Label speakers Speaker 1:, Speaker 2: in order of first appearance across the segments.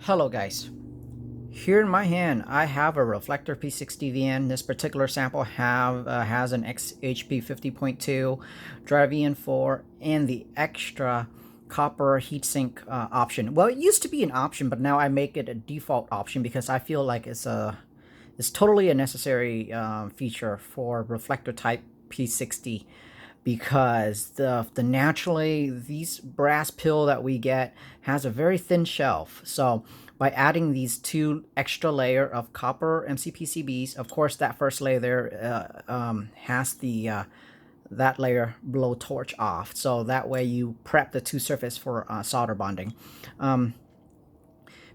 Speaker 1: Hello guys, here in my hand I have a Reflector P60vn. This particular sample has an HP 50.2 drive EN4 and the extra copper heatsink option. Well, it used to be an option, but now I make it a default option because I feel like it's totally a necessary feature for reflector type P60, because the naturally these brass pill that we get has a very thin shelf. So by adding these two extra layer of copper MCPCBs, of course that first layer there has the that layer blow torch off, so that way you prep the two surface for solder bonding.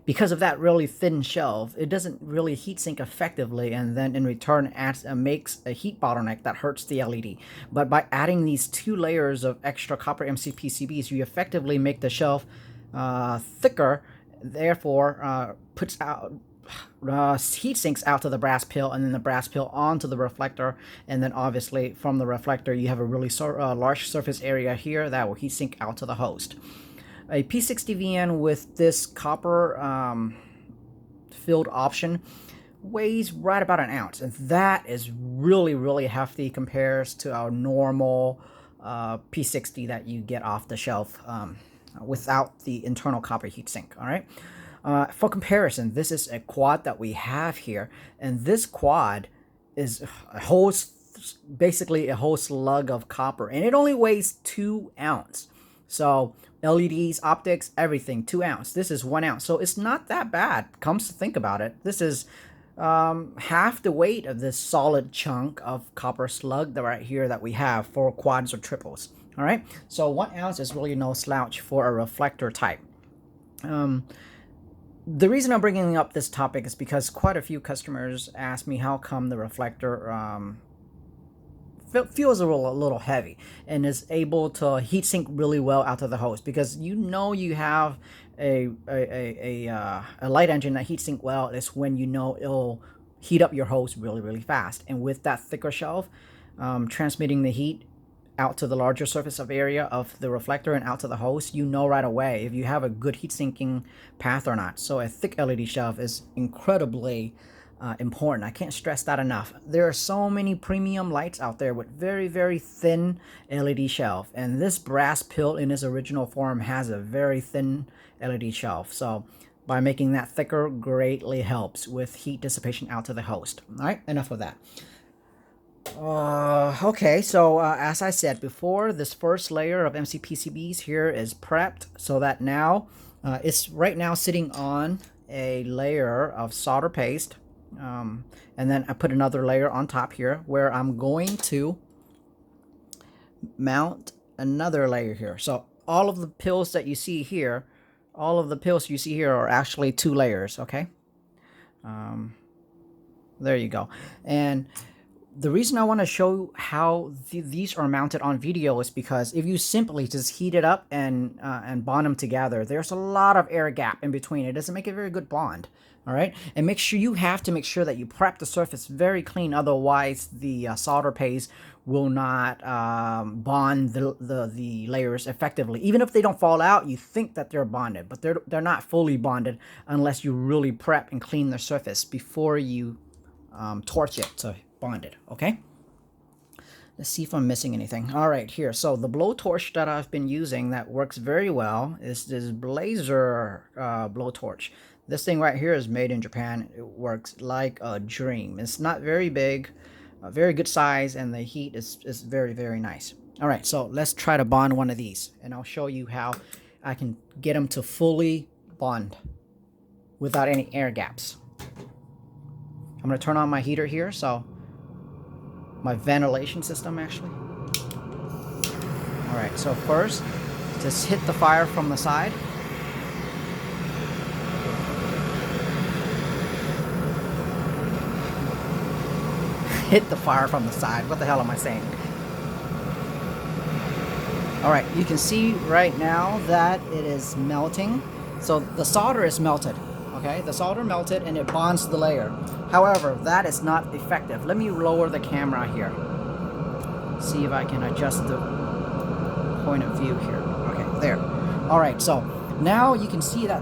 Speaker 1: Because of that really thin shelf, it doesn't really heat sink effectively, and then in return makes a heat bottleneck that hurts the LED. But by adding these two layers of extra copper MCPCBs, you effectively make the shelf thicker, therefore puts out heat sinks out to the brass pill, and then the brass pill onto the reflector, and then obviously from the reflector you have a really large surface area here that will heat sink out to the host. A P60vn with this copper filled option weighs right about an ounce, and that is really hefty compares to our normal P60 that you get off the shelf without the internal copper heatsink. All right. For comparison, this is a quad that we have here, and this quad is basically a whole slug of copper, and it only weighs 2 ounces. So LEDs, optics, everything, 2 ounce. This is 1 ounce, so it's not that bad. Comes to think about it, this is half the weight of this solid chunk of copper slug that right here that we have for quads or triples. All right, so 1 ounce is really no slouch for a reflector type. The reason I'm bringing up this topic is because quite a few customers ask me how come the reflector feels a little heavy and is able to heatsink really well out of the hose, because you have a light engine that heatsink well is when it'll heat up your hose really fast. And with that thicker shelf transmitting the heat out to the larger surface of area of the reflector and out to the host, right away if you have a good heat sinking path or not. So a thick LED shelf is incredibly important. I can't stress that enough. There are so many premium lights out there with very thin LED shelf, and this brass pill in its original form has a very thin LED shelf. So by making that thicker greatly helps with heat dissipation out to the host. All right, enough of that. Okay, so as I said before, this first layer of MCPCBs here is prepped, so that now it's right now sitting on a layer of solder paste. And then I put another layer on top here where I'm going to mount another layer here. So all of the pills that you see here, are actually 2 layers. Okay. There you go. And the reason I want to show how these are mounted on video is because if you simply just heat it up and bond them together, there's a lot of air gap in between. It doesn't make a very good bond. All right, and you have to make sure that you prep the surface very clean, otherwise the solder paste will not bond the layers effectively. Even if they don't fall out, you think that they're bonded, but they're not fully bonded unless you really prep and clean the surface before you torch it to bond it. Okay, let's see if I'm missing anything. All right, here, so the blowtorch that I've been using that works very well is this Blazer blowtorch. This thing right here is made in Japan. It works like a dream. It's not very big, very good size, and the heat is very nice. All right, so let's try to bond one of these, and I'll show you how I can get them to fully bond without any air gaps. I'm going to turn on my heater here, so my ventilation system actually. All right, so first just hit the fire from the side. Hit the fire from the side. What the hell am I saying? All right, you can see right now that it is melting. So the solder is melted. Okay, the solder melted and it bonds the layer. However, that is not effective. Let me lower the camera here. See if I can adjust the point of view here. Okay, there. All right, so now you can see that